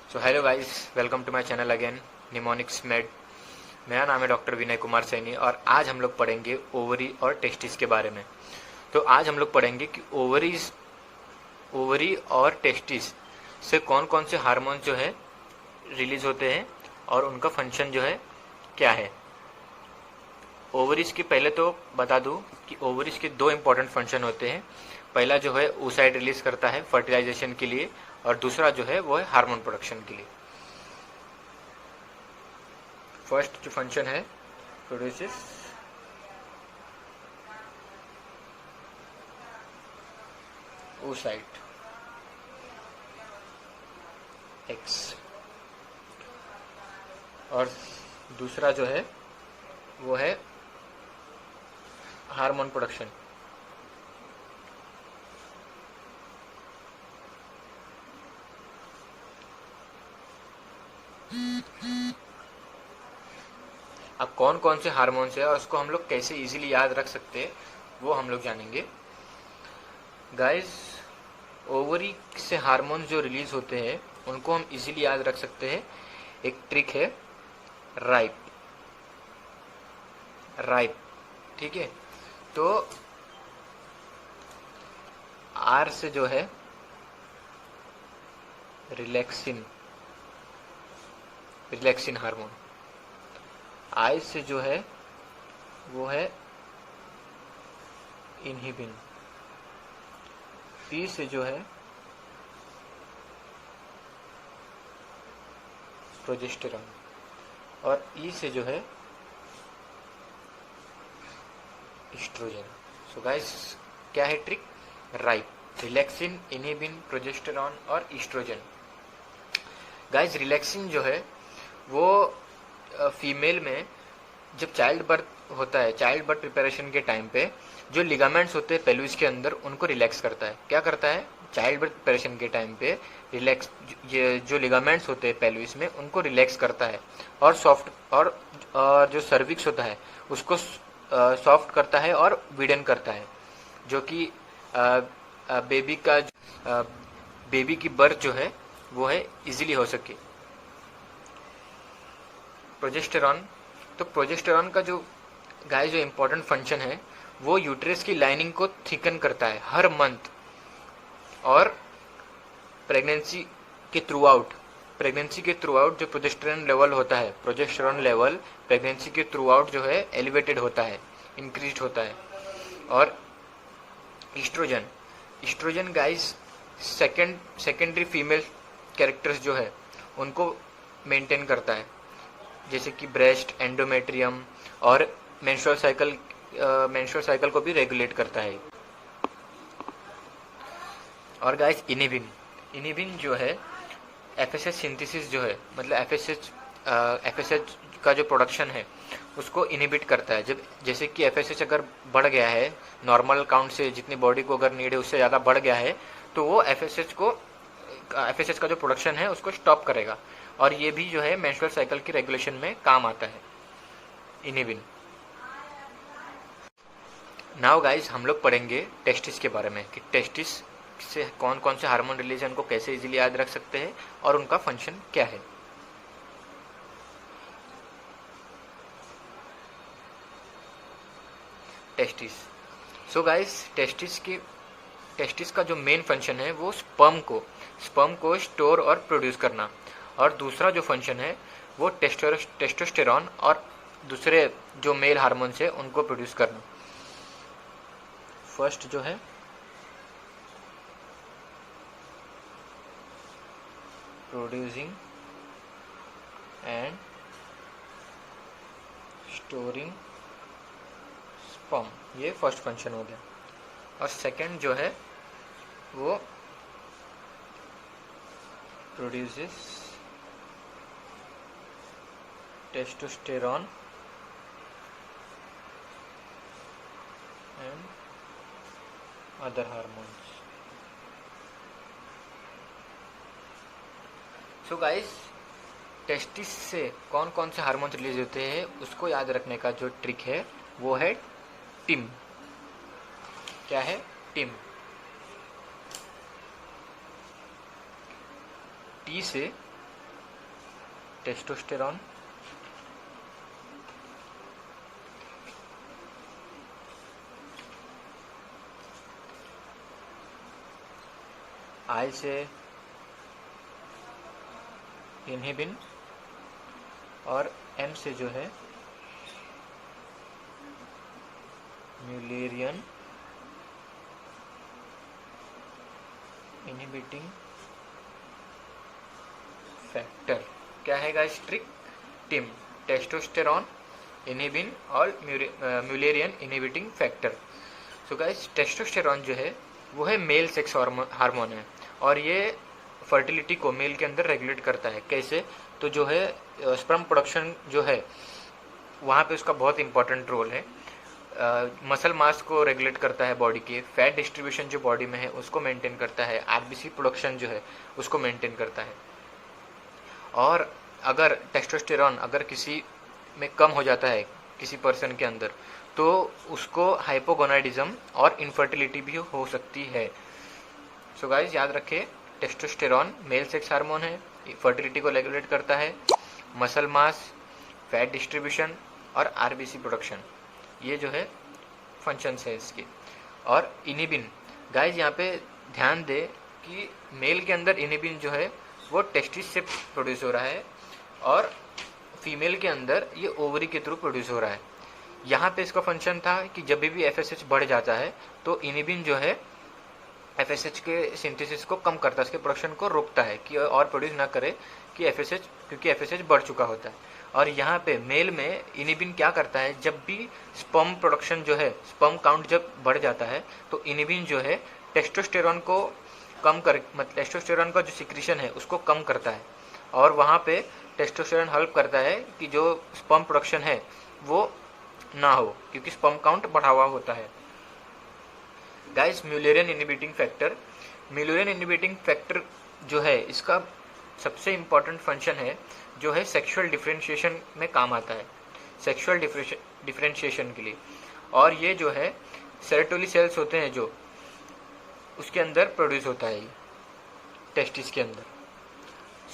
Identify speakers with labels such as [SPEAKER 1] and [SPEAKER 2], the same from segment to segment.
[SPEAKER 1] So hello guys, welcome to my channel again mnemonics med. मेरा नाम है doctor Vinay Kumar Saini और आज हम लोग पढ़ेंगे ओवरी और टेस्टिस के बारे में। तो आज हम लोग पढ़ेंगे कि ओवरी और टेस्टिस से कौन कौन से हार्मोन जो है रिलीज होते हैं और उनका फंक्शन जो है क्या है। ओवरीज के पहले तो बता दूं कि ओवरीज के दो इंपॉर्टेंट फंक्शन होते हैं। पहला जो है oocyte रिलीज करता है फर्टिलाइजेशन के लिए और दूसरा जो है वो है हार्मोन प्रोडक्शन के लिए। फर्स्ट जो फंक्शन है प्रोड्यूसेस oocyte एक्स और दूसरा जो है वो है हार्मोन प्रोडक्शन। अब कौन कौन से हार्मोन्स है और उसको हम लोग कैसे इजीली याद रख सकते हैं वो हम लोग जानेंगे। गाइस, ओवरी से हार्मोन जो रिलीज होते हैं उनको हम इजीली याद रख सकते हैं। एक ट्रिक है राइप, ठीक है। तो आर से जो है रिलैक्सिन हार्मोन, आई से जो है वो है इनहिबिन, पी से जो है प्रोजेस्टेरॉन और ई से जो है एस्ट्रोजन। सो गाइस, क्या है trick? Ripe, relaxin, inhibin, progesterone और एस्ट्रोजन। गाइस, रिलैक्सिन जो है वो फीमेल में जब चाइल्ड बर्थ होता है, चाइल्ड बर्थ प्रिपरेशन के टाइम पे जो लिगामेंट्स होते हैं पेल्विस के अंदर उनको रिलैक्स करता है। क्या करता है? चाइल्ड बर्थ प्रिपरेशन के टाइम पे रिलैक्स, ये जो लिगामेंट्स होते हैं पेल्विस में उनको रिलैक्स करता है और सॉफ्ट और जो सर्विक्स होता है उसको सॉफ्ट करता है और विडन करता है, जो कि बेबी की बर्थ जो है वो है इजीली हो सके। प्रोजेस्टेरॉन, तो प्रोजेस्टेरॉन का जो गाइस जो इम्पोर्टेंट फंक्शन है वो यूट्रस की लाइनिंग को थिकन करता है हर मंथ और प्रेगनेंसी के थ्रू आउट जो प्रोजेस्टेरॉन लेवल होता है, प्रोजेस्टेरॉन लेवल प्रेगनेंसी के थ्रू आउट जो है एलिवेटेड होता है, इंक्रीज होता है। और oestrogen guys secondary female characters जो है उनको मेंटेन करता है, जैसे कि ब्रेस्ट, एंडोमेट्रियम और मेंस्ट्रुअल साइकिल को भी रेगुलेट करता है। और गाइस, इनहिबिन जो है एफएसएच सिंथेसिस जो है, मतलब एफएसएच का जो प्रोडक्शन है उसको इनहिबिट करता है। जब जैसे कि एफएसएच अगर बढ़ गया है नॉर्मल काउंट से, जितनी बॉडी को अगर नीड है उससे ज़्यादा बढ़ गया है तो वो एफएसएच का जो प्रोडक्शन है उसको स्टॉप करेगा और ये भी जो है मेंस्ट्रुअल साइकिल की रेगुलेशन में काम आता है इनहिबिन। नाउ गाइस, हम लोग पढ़ेंगे टेस्टिस के बारे में कि टेस्टिस से कौन कौन से हार्मोन रिलीज है, उनको कैसे इजीली याद रख सकते हैं और उनका फंक्शन क्या है। टेस्टिस, सो गाइस, टेस्टिस का जो मेन फंक्शन है वो स्पर्म को स्टोर और प्रोड्यूस करना, और दूसरा जो फंक्शन है वो टेस्टोस्टेरॉन और दूसरे जो मेल हार्मोन्स है उनको प्रोड्यूस करना। फर्स्ट जो है प्रोड्यूसिंग एंड स्टोरिंग स्पर्म, ये फर्स्ट फंक्शन हो गया। और सेकंड जो है वो produces testosterone and other hormones. So guys, testis से कौन कौन से हार्मोन्स रिलीज होते हैं उसको याद रखने का जो ट्रिक है वो है टिम। क्या है? टिम। टी से टेस्टोस्टेरॉन, आई से इनहिबिन, और एम से जो है म्यूलेरियन इनहिबिटिंग फैक्टर। क्या है guys trick? TIM, testosterone, inhibin और Mullerian inhibiting factor. So guys testosterone जो है वो है मेल सेक्स हार्मोन है, और ये फर्टिलिटी को मेल के अंदर रेगुलेट करता है। कैसे? तो जो है स्पर्म प्रोडक्शन जो है वहाँ पे उसका बहुत इंपॉर्टेंट रोल है। मसल मास को रेगुलेट करता है बॉडी के, फैट डिस्ट्रीब्यूशन जो बॉडी में है उसको मेंटेन करता है, आरबीसी प्रोडक्शन जो है उसको मेंटेन करता है। और अगर टेस्टोस्टेरॉन अगर किसी में कम हो जाता है किसी पर्सन के अंदर, तो उसको हाइपोगोनाडिज्म और इनफर्टिलिटी भी हो सकती है। सो गाइस याद रखें, टेस्टोस्टेरॉन मेल सेक्स हार्मोन है, फर्टिलिटी को रेगुलेट करता है, मसल मास, फैट डिस्ट्रीब्यूशन और आरबीसी प्रोडक्शन, ये जो है फंक्शंस है इसके। और इनहिबिन, गाइस यहाँ पे ध्यान दे कि मेल के अंदर इनहिबिन जो है वो टेस्टिस से प्रोड्यूस हो रहा है, और फीमेल के अंदर ये ओवरी के थ्रू प्रोड्यूस हो रहा है। यहाँ पे इसका फंक्शन था कि जब भी एफएसएच बढ़ जाता है तो इनहिबिन जो है एफएसएच के सिंथेसिस को कम करता है, उसके प्रोडक्शन को रोकता है कि और प्रोड्यूस ना करे कि एफएसएच, क्योंकि एफएसएच बढ़ चुका होता है। और यहाँ पे मेल में इनहिबिन क्या करता है, जब भी स्पर्म प्रोडक्शन जो है, स्पर्म काउंट जब बढ़ जाता है तो इनहिबिन जो है टेस्टोस्टेरॉन को कम कर, मतलब टेस्टोस्टेरॉन का जो सिक्रीशन है उसको कम करता है, और वहाँ पे टेस्टोस्टेरॉन हेल्प करता है कि जो स्पर्म प्रोडक्शन है वो ना हो, क्योंकि स्पर्म काउंट बढ़ा हुआ होता है। Guys Mullerian inhibiting factor, Mullerian inhibiting factor जो है इसका सबसे इम्पॉर्टेंट फंक्शन है जो है सेक्सुअल डिफरेंशिएशन में काम आता है, सेक्सुअल डिफरेंशिएशन के लिए। और ये जो है सेरोटोनिन सेल्स होते हैं जो उसके अंदर प्रोड्यूस होता है, ये टेस्टिस के अंदर।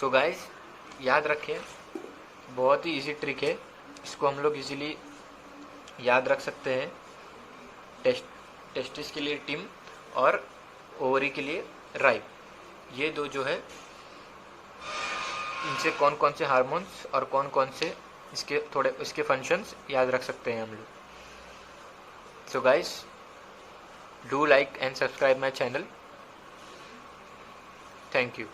[SPEAKER 1] सो गाइस याद रखें, बहुत ही इजी ट्रिक है, इसको हम लोग इजीली याद रख सकते हैं। टेस्टिस के लिए टिम और ओवरी के लिए राइप, ये दो जो है इनसे कौन कौन से हार्मोन्स और कौन कौन से इसके फंक्शंस याद रख सकते हैं हम लोग। So guys do like and subscribe my channel. Thank you.